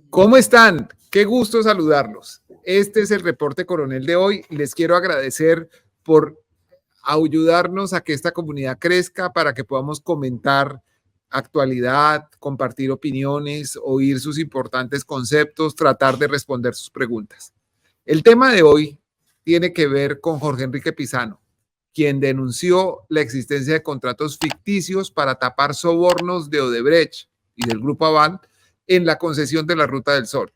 ¿Cómo están? Qué gusto saludarlos. Este es el reporte coronel de hoy. Les quiero agradecer por ayudarnos a que esta comunidad crezca para que podamos comentar actualidad, compartir opiniones, oír sus importantes conceptos, tratar de responder sus preguntas. El tema de hoy tiene que ver con Jorge Enrique Pizano, quien denunció la existencia de contratos ficticios para tapar sobornos de Odebrecht y del Grupo Aval en la concesión de la Ruta del Sol.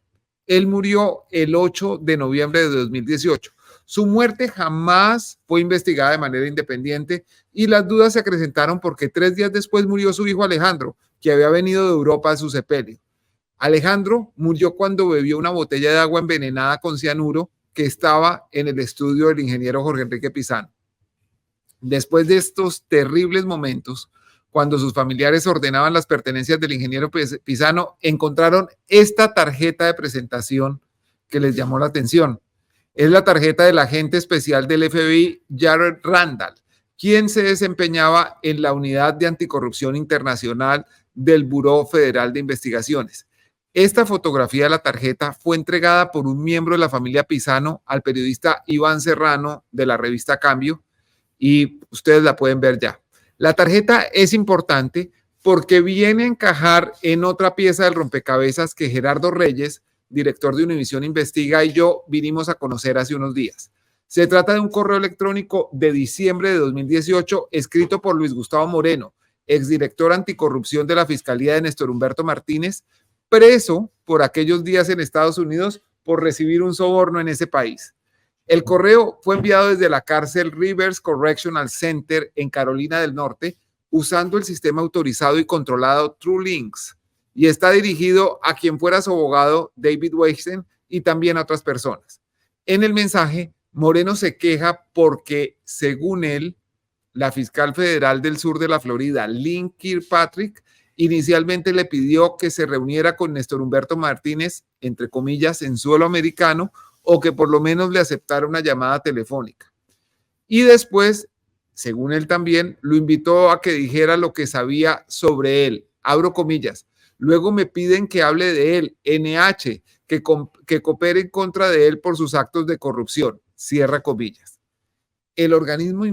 Él murió el 8 de noviembre de 2018. Su muerte jamás fue investigada de manera independiente y las dudas se acrecentaron porque 3 días después murió su hijo Alejandro, que había venido de Europa a su sepelio. Alejandro murió cuando bebió una botella de agua envenenada con cianuro que estaba en el estudio del ingeniero Jorge Enrique Pizano. Después de estos terribles momentos, cuando sus familiares ordenaban las pertenencias del ingeniero Pizano, encontraron esta tarjeta de presentación que les llamó la atención. Es la tarjeta del agente especial del FBI, Jared Randall, quien se desempeñaba en la Unidad de Anticorrupción Internacional del Buró Federal de Investigaciones. Esta fotografía de la tarjeta fue entregada por un miembro de la familia Pizano al periodista Iván Serrano de la revista Cambio, y ustedes la pueden ver ya. La tarjeta es importante porque viene a encajar en otra pieza del rompecabezas que Gerardo Reyes, director de Univisión Investiga, y yo vinimos a conocer hace unos días. Se trata de un correo electrónico de diciembre de 2018 escrito por Luis Gustavo Moreno, exdirector anticorrupción de la Fiscalía de Néstor Humberto Martínez, preso por aquellos días en Estados Unidos por recibir un soborno en ese país. El correo fue enviado desde la cárcel Rivers Correctional Center en Carolina del Norte usando el sistema autorizado y controlado TrueLinks y está dirigido a quien fuera su abogado David Weinstein y también a otras personas. En el mensaje, Moreno se queja porque, según él, la fiscal federal del sur de la Florida, Lynn Kirkpatrick, inicialmente le pidió que se reuniera con Néstor Humberto Martínez, entre comillas, en suelo americano, o que por lo menos le aceptara una llamada telefónica. Y después, según él también, lo invitó a que dijera lo que sabía sobre él. Abro comillas. Luego me piden que hable de él, NH, que coopere en contra de él por sus actos de corrupción. Cierra comillas. El organismo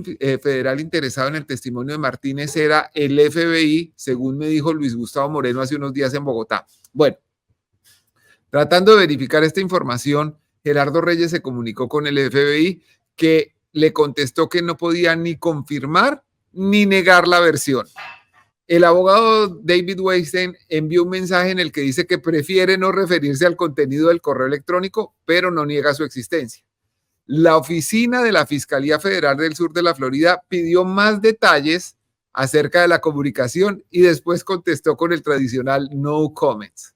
federal interesado en el testimonio de Martínez era el FBI, según me dijo Luis Gustavo Moreno hace unos días en Bogotá. Bueno, tratando de verificar esta información, Gerardo Reyes se comunicó con el FBI, que le contestó que no podía ni confirmar ni negar la versión. El abogado David Weinstein envió un mensaje en el que dice que prefiere no referirse al contenido del correo electrónico, pero no niega su existencia. La oficina de la Fiscalía Federal del Sur de la Florida pidió más detalles acerca de la comunicación y después contestó con el tradicional no comments.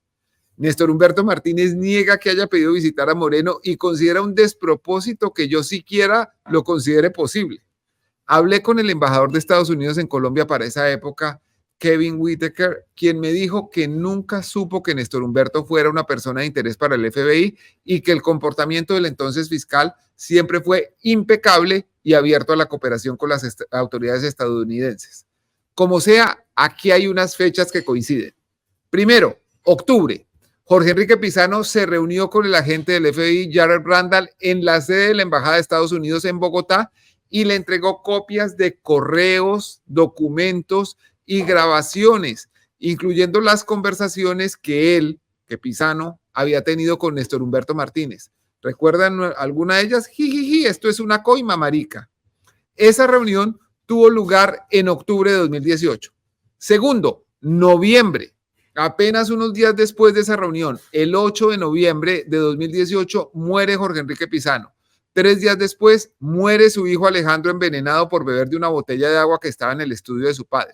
Néstor Humberto Martínez niega que haya pedido visitar a Moreno y considera un despropósito que yo siquiera lo considere posible. Hablé con el embajador de Estados Unidos en Colombia para esa época, Kevin Whitaker, quien me dijo que nunca supo que Néstor Humberto fuera una persona de interés para el FBI y que el comportamiento del entonces fiscal siempre fue impecable y abierto a la cooperación con las autoridades estadounidenses. Como sea, aquí hay unas fechas que coinciden. Primero, octubre. Jorge Enrique Pizano se reunió con el agente del FBI, Jared Randall, en la sede de la Embajada de Estados Unidos en Bogotá y le entregó copias de correos, documentos y grabaciones, incluyendo las conversaciones que Pizano, había tenido con Néstor Humberto Martínez. ¿Recuerdan alguna de ellas? Jijiji, esto es una coima, marica. Esa reunión tuvo lugar en octubre de 2018. Segundo, noviembre. Apenas unos días después de esa reunión, el 8 de noviembre de 2018, muere Jorge Enrique Pizano. 3 días después, muere su hijo Alejandro envenenado por beber de una botella de agua que estaba en el estudio de su padre.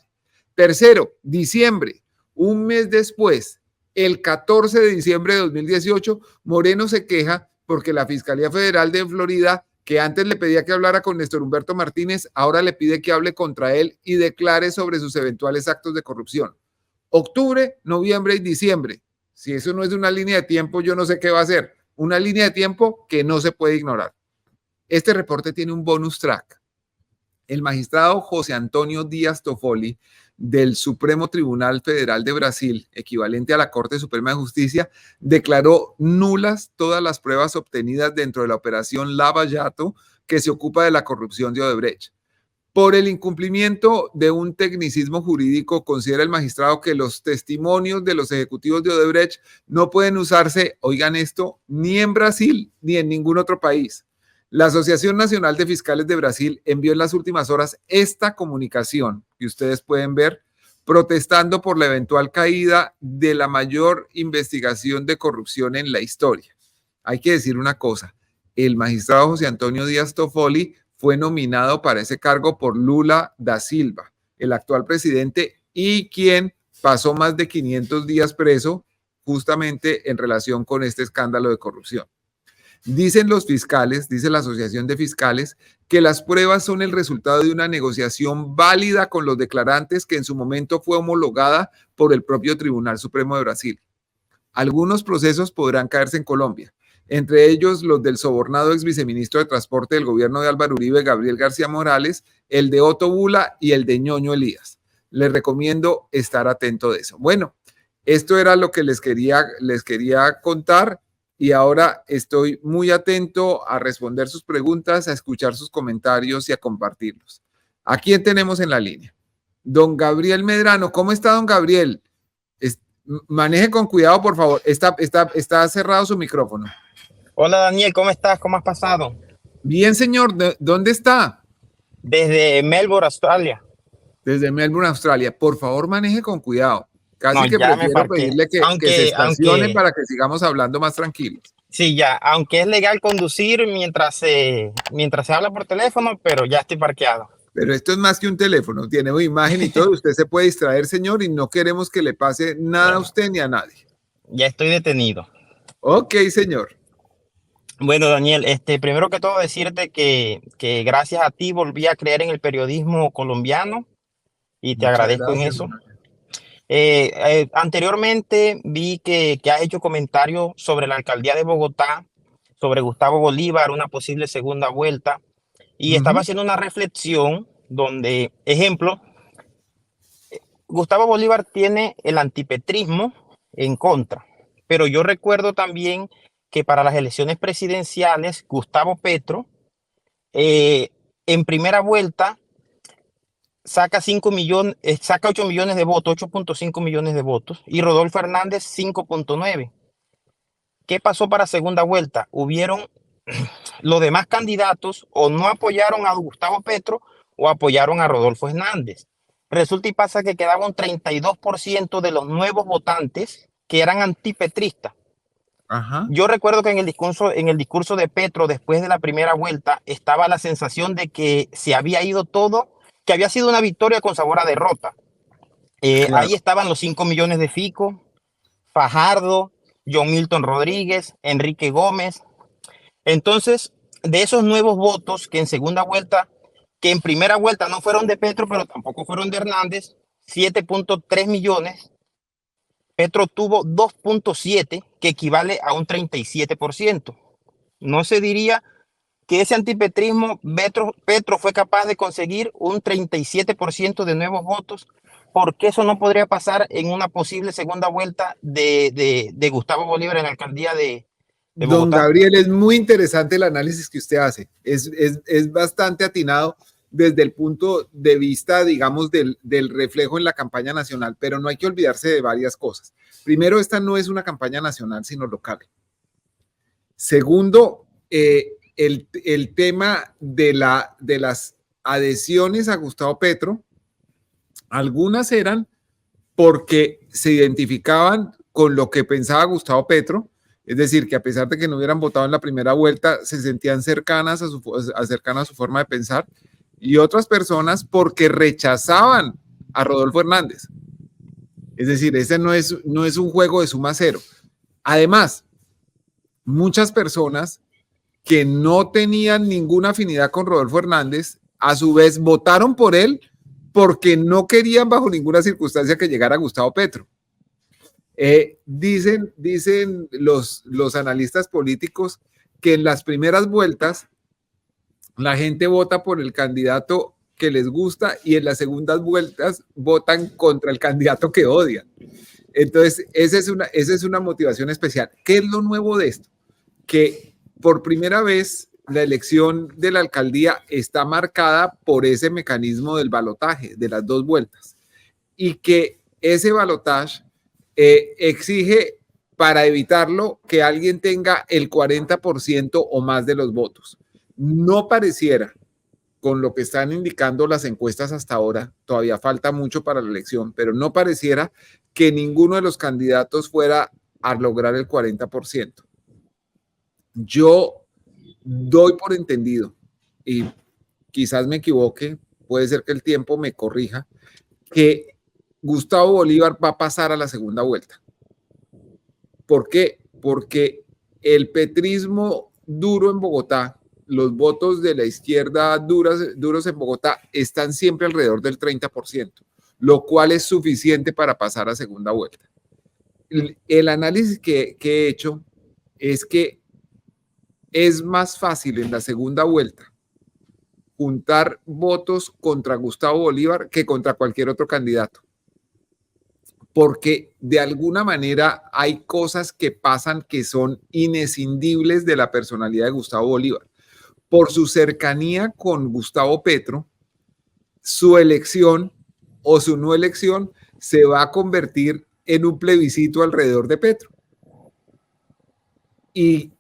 Tercero, diciembre. Un mes después, el 14 de diciembre de 2018, Moreno se queja porque la Fiscalía Federal de Florida, que antes le pedía que hablara con Néstor Humberto Martínez, ahora le pide que hable contra él y declare sobre sus eventuales actos de corrupción. Octubre, noviembre y diciembre. Si eso no es una línea de tiempo, yo no sé qué va a ser. Una línea de tiempo que no se puede ignorar. Este reporte tiene un bonus track. El magistrado José Antonio Díaz Toffoli del Supremo Tribunal Federal de Brasil, equivalente a la Corte Suprema de Justicia, declaró nulas todas las pruebas obtenidas dentro de la operación Lava Jato que se ocupa de la corrupción de Odebrecht. Por el incumplimiento de un tecnicismo jurídico, considera el magistrado que los testimonios de los ejecutivos de Odebrecht no pueden usarse, oigan esto, ni en Brasil ni en ningún otro país. La Asociación Nacional de Fiscales de Brasil envió en las últimas horas esta comunicación que ustedes pueden ver, protestando por la eventual caída de la mayor investigación de corrupción en la historia. Hay que decir una cosa, el magistrado José Antonio Díaz Toffoli fue nominado para ese cargo por Lula da Silva, el actual presidente, y quien pasó más de 500 días preso justamente en relación con este escándalo de corrupción. Dicen los fiscales, dice la Asociación de Fiscales, que las pruebas son el resultado de una negociación válida con los declarantes que en su momento fue homologada por el propio Tribunal Supremo de Brasil. Algunos procesos podrán caerse en Colombia, entre ellos los del sobornado ex viceministro de Transporte del gobierno de Álvaro Uribe, Gabriel García Morales, el de Otto Bula y el de Ñoño Elías. Les recomiendo estar atento de eso. Bueno, esto era lo que les quería contar y ahora estoy muy atento a responder sus preguntas, a escuchar sus comentarios y a compartirlos. ¿A quién tenemos en la línea? Don Gabriel Medrano. ¿Cómo está, don Gabriel? Maneje con cuidado, por favor. Está cerrado su micrófono. Hola Daniel, ¿cómo estás? ¿Cómo has pasado? Bien, señor. ¿Dónde está? Desde Melbourne, Australia. Desde Melbourne, Australia. Por favor, maneje con cuidado. Casi No, que ya prefiero pedirle que se estacione para que sigamos hablando más tranquilos. Sí, ya, aunque es legal conducir mientras se habla por teléfono, pero ya estoy parqueado. Pero esto es más que un teléfono, tiene una imagen y todo. Usted se puede distraer, señor, y no queremos que le pase nada a usted ni a nadie. Ya estoy detenido. Ok, señor. Bueno, Daniel, primero que todo decirte que gracias a ti volví a creer en el periodismo colombiano y te agradezco en eso. Anteriormente vi que has hecho comentarios sobre la alcaldía de Bogotá, sobre Gustavo Bolívar, una posible segunda vuelta, y estaba haciendo una reflexión donde, ejemplo, Gustavo Bolívar tiene el antipetrismo en contra, pero yo recuerdo también que para las elecciones presidenciales, Gustavo Petro, en primera vuelta, saca 8 millones de votos, 8.5 millones de votos, y Rodolfo Hernández 5.9. ¿Qué pasó para segunda vuelta? Los demás candidatos o no apoyaron a Gustavo Petro o apoyaron a Rodolfo Hernández. Resulta y pasa que quedaba un 32% de los nuevos votantes que eran antipetristas. Ajá. Yo recuerdo que en el discurso de Petro después de la primera vuelta estaba la sensación de que se había ido todo, que había sido una victoria con sabor a derrota. Claro. Ahí estaban los 5 millones de Fico, Fajardo, John Milton Rodríguez, Enrique Gómez. Entonces, de esos nuevos votos que en segunda vuelta, que en primera vuelta no fueron de Petro, pero tampoco fueron de Hernández, 7.3 millones, Petro tuvo 2.7, que equivale a un 37%. No se diría que ese antipetrismo, Petro fue capaz de conseguir un 37% de nuevos votos, porque eso no podría pasar en una posible segunda vuelta de Gustavo Bolívar en la alcaldía de Bogotá. Don Gabriel, es muy interesante el análisis que usted hace. Es bastante atinado desde el punto de vista, digamos, del reflejo en la campaña nacional, pero no hay que olvidarse de varias cosas. Primero, esta no es una campaña nacional, sino local. Segundo, el tema de las adhesiones a Gustavo Petro, algunas eran porque se identificaban con lo que pensaba Gustavo Petro, es decir, que a pesar de que no hubieran votado en la primera vuelta, se sentían cercanas a su forma de pensar, y otras personas porque rechazaban a Rodolfo Hernández. Es decir, ese no es un juego de suma cero. Además, muchas personas que no tenían ninguna afinidad con Rodolfo Hernández, a su vez votaron por él porque no querían bajo ninguna circunstancia que llegara Gustavo Petro. Dicen los analistas políticos que en las primeras vueltas la gente vota por el candidato que les gusta y en las segundas vueltas votan contra el candidato que odian. Entonces, esa es una motivación especial. ¿Qué es lo nuevo de esto? Que por primera vez la elección de la alcaldía está marcada por ese mecanismo del balotaje, de las dos vueltas, y que ese balotaje exige, para evitarlo, que alguien tenga el 40% o más de los votos. No pareciera, con lo que están indicando las encuestas hasta ahora, todavía falta mucho para la elección, pero no pareciera que ninguno de los candidatos fuera a lograr el 40%. Yo doy por entendido, y quizás me equivoque, puede ser que el tiempo me corrija, que Gustavo Bolívar va a pasar a la segunda vuelta. ¿Por qué? Porque el petrismo duro en Bogotá, los votos de la izquierda duros en Bogotá están siempre alrededor del 30%, lo cual es suficiente para pasar a segunda vuelta. El análisis que he hecho es que es más fácil en la segunda vuelta juntar votos contra Gustavo Bolívar que contra cualquier otro candidato. Porque de alguna manera hay cosas que pasan que son inescindibles de la personalidad de Gustavo Bolívar. Por su cercanía con Gustavo Petro, su elección o su no elección se va a convertir en un plebiscito alrededor de Petro. Y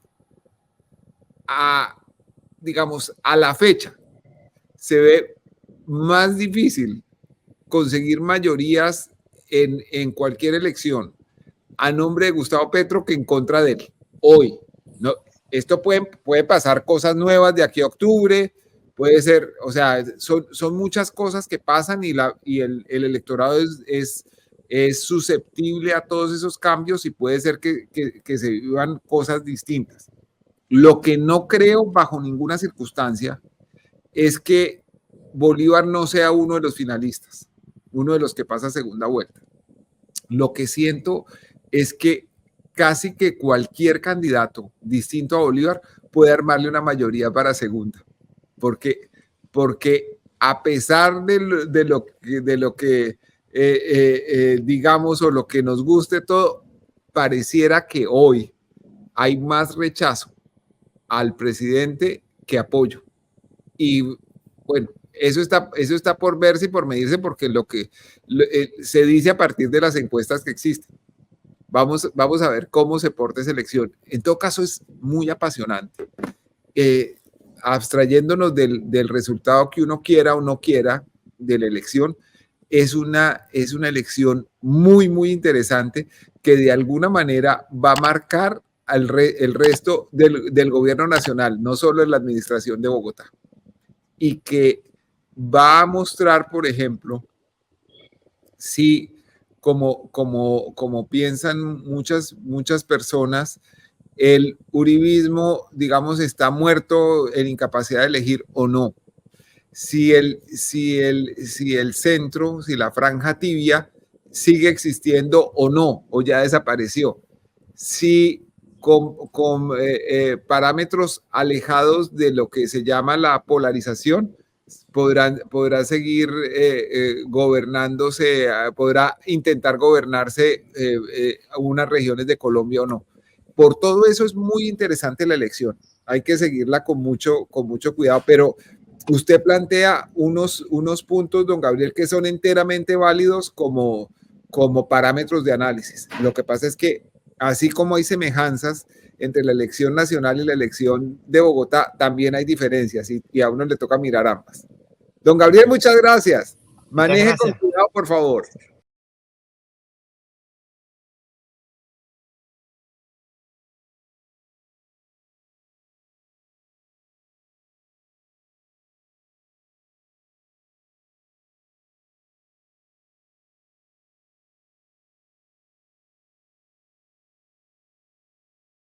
digamos, a la fecha se ve más difícil conseguir mayorías en cualquier elección a nombre de Gustavo Petro que en contra de él. Hoy, ¿no? Esto puede pasar cosas nuevas de aquí a octubre, puede ser, o sea, son muchas cosas que pasan y el electorado es susceptible a todos esos cambios y puede ser que se vivan cosas distintas. Lo que no creo bajo ninguna circunstancia es que Bolívar no sea uno de los finalistas, uno de los que pasa a segunda vuelta. Lo que siento es que casi que cualquier candidato distinto a Bolívar puede armarle una mayoría para segunda, porque a pesar de lo que digamos o lo que nos guste todo, pareciera que hoy hay más rechazo al presidente que apoyo. Y bueno, eso está por verse y por medirse porque se dice a partir de las encuestas que existen. Vamos a ver cómo se porta esa elección. En todo caso, es muy apasionante. Abstrayéndonos del resultado que uno quiera o no quiera de la elección, es una elección muy, muy interesante que de alguna manera va a marcar el resto del gobierno nacional, no solo en la administración de Bogotá, y que va a mostrar, por ejemplo, si como piensan muchas personas, el uribismo, digamos, está muerto en incapacidad de elegir o no. Si el centro, si la franja tibia sigue existiendo o no, o ya desapareció. Si con parámetros alejados de lo que se llama la polarización, podrá seguir gobernándose, podrá intentar gobernarse unas regiones de Colombia o no. Por todo eso es muy interesante la elección. Hay que seguirla con mucho cuidado, pero usted plantea unos puntos, don Gabriel, que son enteramente válidos como parámetros de análisis. Lo que pasa es que así como hay semejanzas entre la elección nacional y la elección de Bogotá, también hay diferencias y a uno le toca mirar ambas. Don Gabriel, muchas gracias. Maneje con cuidado, por favor.